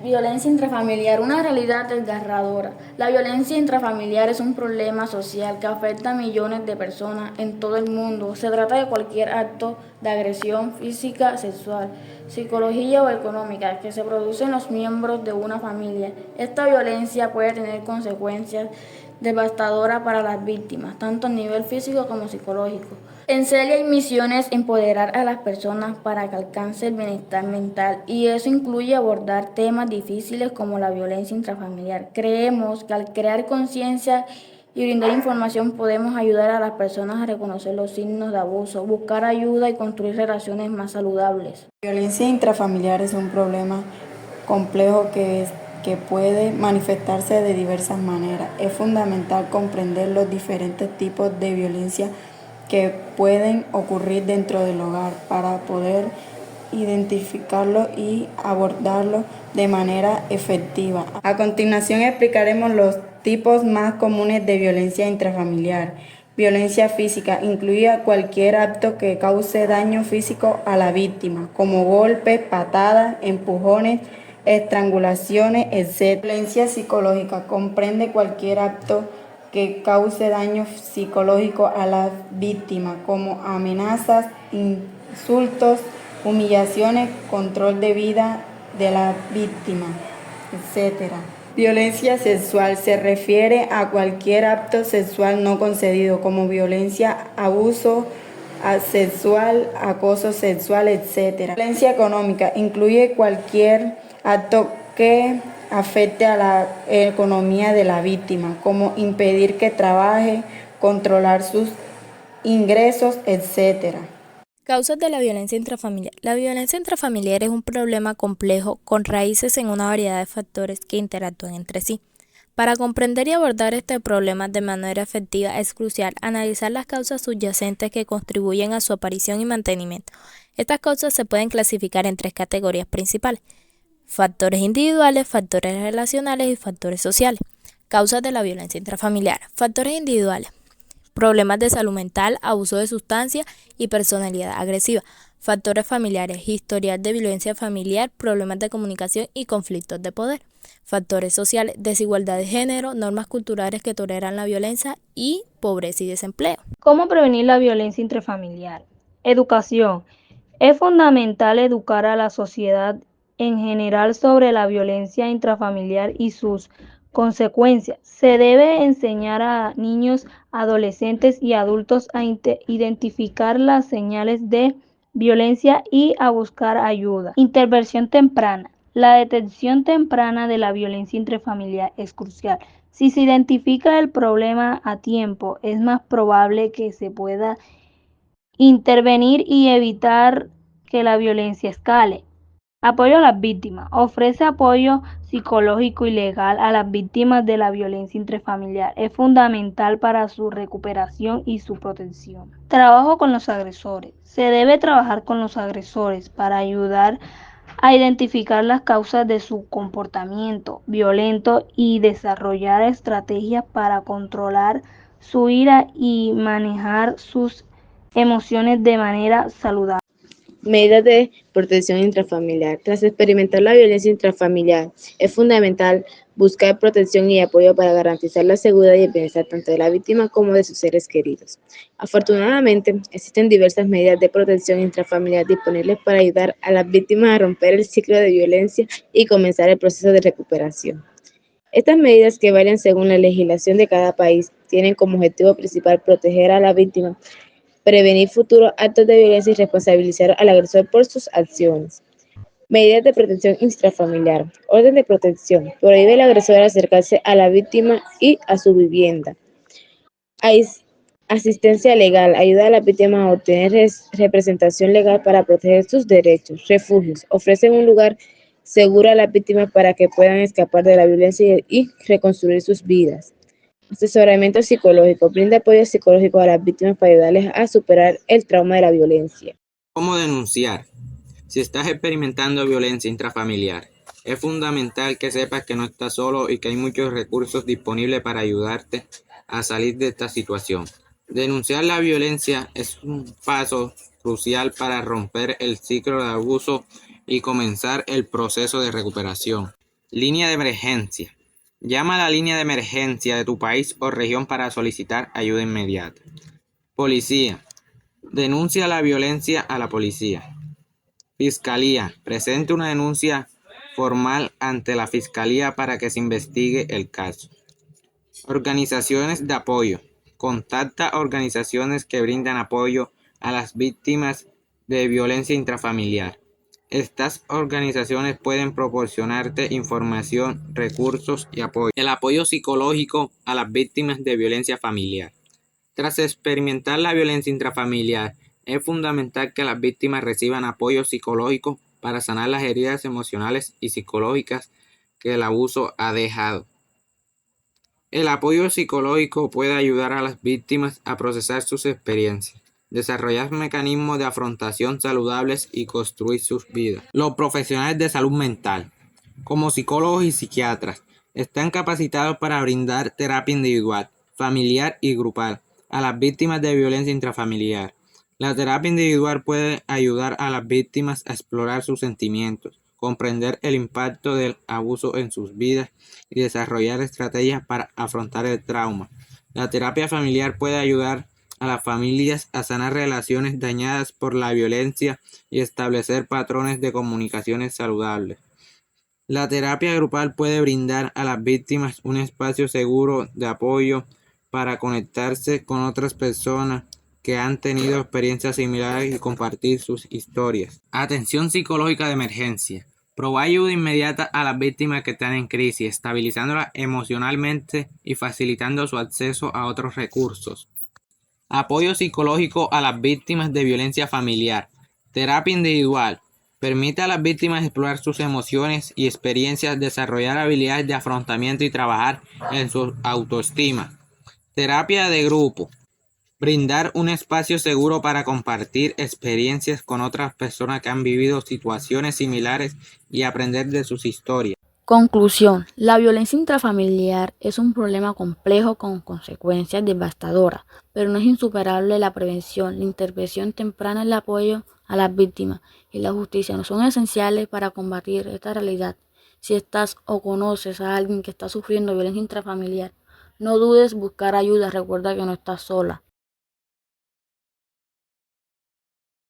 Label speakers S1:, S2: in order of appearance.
S1: Violencia intrafamiliar, una realidad desgarradora. La violencia intrafamiliar es un problema social que afecta a millones de personas en todo el mundo. Se trata de cualquier acto de agresión física, sexual, psicológica o económica que se produce en los miembros de una familia. Esta violencia puede tener consecuencias devastadoras para las víctimas, tanto a nivel físico como psicológico. En Celia hay misiones empoderar a las personas para que alcance el bienestar mental y eso incluye abordar temas difíciles como la violencia intrafamiliar. Creemos que al crear conciencia y brindar información podemos ayudar a las personas a reconocer los signos de abuso, buscar ayuda y construir relaciones más saludables.
S2: La violencia intrafamiliar es un problema complejo que puede manifestarse de diversas maneras. Es fundamental comprender los diferentes tipos de violencia que pueden ocurrir dentro del hogar para poder identificarlo y abordarlo de manera efectiva. A continuación explicaremos los tipos más comunes de violencia intrafamiliar. Violencia física incluye cualquier acto que cause daño físico a la víctima, como golpes, patadas, empujones, estrangulaciones, etc. Violencia psicológica comprende cualquier acto que cause daño psicológico a la víctima, como amenazas, insultos, humillaciones, control de vida de la víctima, etc. Violencia sexual se refiere a cualquier acto sexual no concedido, como violencia, abuso sexual, acoso sexual, etc. Violencia económica incluye cualquier acto que afecte a la economía de la víctima, como impedir que trabaje, controlar sus ingresos, etc.
S3: Causas de la violencia intrafamiliar. La violencia intrafamiliar es un problema complejo con raíces en una variedad de factores que interactúan entre sí. Para comprender y abordar este problema de manera efectiva es crucial analizar las causas subyacentes que contribuyen a su aparición y mantenimiento. Estas causas se pueden clasificar en tres categorías principales: factores individuales, factores relacionales y factores sociales. Causas de la violencia intrafamiliar. Factores individuales: problemas de salud mental, abuso de sustancias y personalidad agresiva. Factores familiares: historial de violencia familiar, problemas de comunicación y conflictos de poder. Factores sociales: desigualdad de género, normas culturales que toleran la violencia y pobreza y desempleo.
S4: ¿Cómo prevenir la violencia intrafamiliar? Educación. Es fundamental educar a la sociedad en general sobre la violencia intrafamiliar y sus consecuencias. Se debe enseñar a niños, adolescentes y adultos a identificar las señales de violencia y a buscar ayuda. Intervención temprana. La detección temprana de la violencia intrafamiliar es crucial. Si se identifica el problema a tiempo, es más probable que se pueda intervenir y evitar que la violencia escale. Apoyo a las víctimas. Ofrece apoyo psicológico y legal a las víctimas de la violencia intrafamiliar. Es fundamental para su recuperación y su protección. Trabajo con los agresores. Se debe trabajar con los agresores para ayudar a identificar las causas de su comportamiento violento y desarrollar estrategias para controlar su ira y manejar sus emociones de manera saludable.
S5: Medidas de protección intrafamiliar. Tras experimentar la violencia intrafamiliar, es fundamental buscar protección y apoyo para garantizar la seguridad y el bienestar tanto de la víctima como de sus seres queridos. Afortunadamente, existen diversas medidas de protección intrafamiliar disponibles para ayudar a las víctimas a romper el ciclo de violencia y comenzar el proceso de recuperación. Estas medidas, que varían según la legislación de cada país, tienen como objetivo principal proteger a la víctima, prevenir futuros actos de violencia y responsabilizar al agresor por sus acciones. Medidas de protección intrafamiliar. Orden de protección. Prohíbe al agresor acercarse a la víctima y a su vivienda. Asistencia legal. Ayuda a la víctima a obtener representación legal para proteger sus derechos. Refugios. Ofrecen un lugar seguro a las víctimas para que puedan escapar de la violencia y reconstruir sus vidas. Asesoramiento psicológico. Brinda apoyo psicológico a las víctimas para ayudarles a superar el trauma de la violencia.
S6: ¿Cómo denunciar? Si estás experimentando violencia intrafamiliar, es fundamental que sepas que no estás solo y que hay muchos recursos disponibles para ayudarte a salir de esta situación. Denunciar la violencia es un paso crucial para romper el ciclo de abuso y comenzar el proceso de recuperación. Línea de emergencia. Llama a la línea de emergencia de tu país o región para solicitar ayuda inmediata. Policía. Denuncia la violencia a la policía. Fiscalía. Presente una denuncia formal ante la Fiscalía para que se investigue el caso. Organizaciones de apoyo. Contacta organizaciones que brindan apoyo a las víctimas de violencia intrafamiliar. Estas organizaciones pueden proporcionarte información, recursos y apoyo. El apoyo psicológico a las víctimas de violencia familiar. Tras experimentar la violencia intrafamiliar, es fundamental que las víctimas reciban apoyo psicológico para sanar las heridas emocionales y psicológicas que el abuso ha dejado. El apoyo psicológico puede ayudar a las víctimas a procesar sus experiencias, desarrollar mecanismos de afrontación saludables y construir sus vidas. Los profesionales de salud mental, como psicólogos y psiquiatras, están capacitados para brindar terapia individual, familiar y grupal a las víctimas de violencia intrafamiliar. La terapia individual puede ayudar a las víctimas a explorar sus sentimientos, comprender el impacto del abuso en sus vidas y desarrollar estrategias para afrontar el trauma. La terapia familiar puede ayudar a las familias a sanar relaciones dañadas por la violencia y establecer patrones de comunicaciones saludables. La terapia grupal puede brindar a las víctimas un espacio seguro de apoyo para conectarse con otras personas que han tenido experiencias similares y compartir sus historias. Atención psicológica de emergencia. Provee ayuda inmediata a las víctimas que están en crisis, estabilizándolas emocionalmente y facilitando su acceso a otros recursos. Apoyo psicológico a las víctimas de violencia familiar. Terapia individual. Permite a las víctimas explorar sus emociones y experiencias, desarrollar habilidades de afrontamiento y trabajar en su autoestima. Terapia de grupo. Brindar un espacio seguro para compartir experiencias con otras personas que han vivido situaciones similares y aprender de sus historias.
S1: Conclusión. La violencia intrafamiliar es un problema complejo con consecuencias devastadoras, pero no es insuperable la prevención, la intervención temprana, el apoyo a las víctimas y la justicia no son esenciales para combatir esta realidad. Si estás o conoces a alguien que está sufriendo violencia intrafamiliar, no dudes en buscar ayuda, recuerda que no estás sola.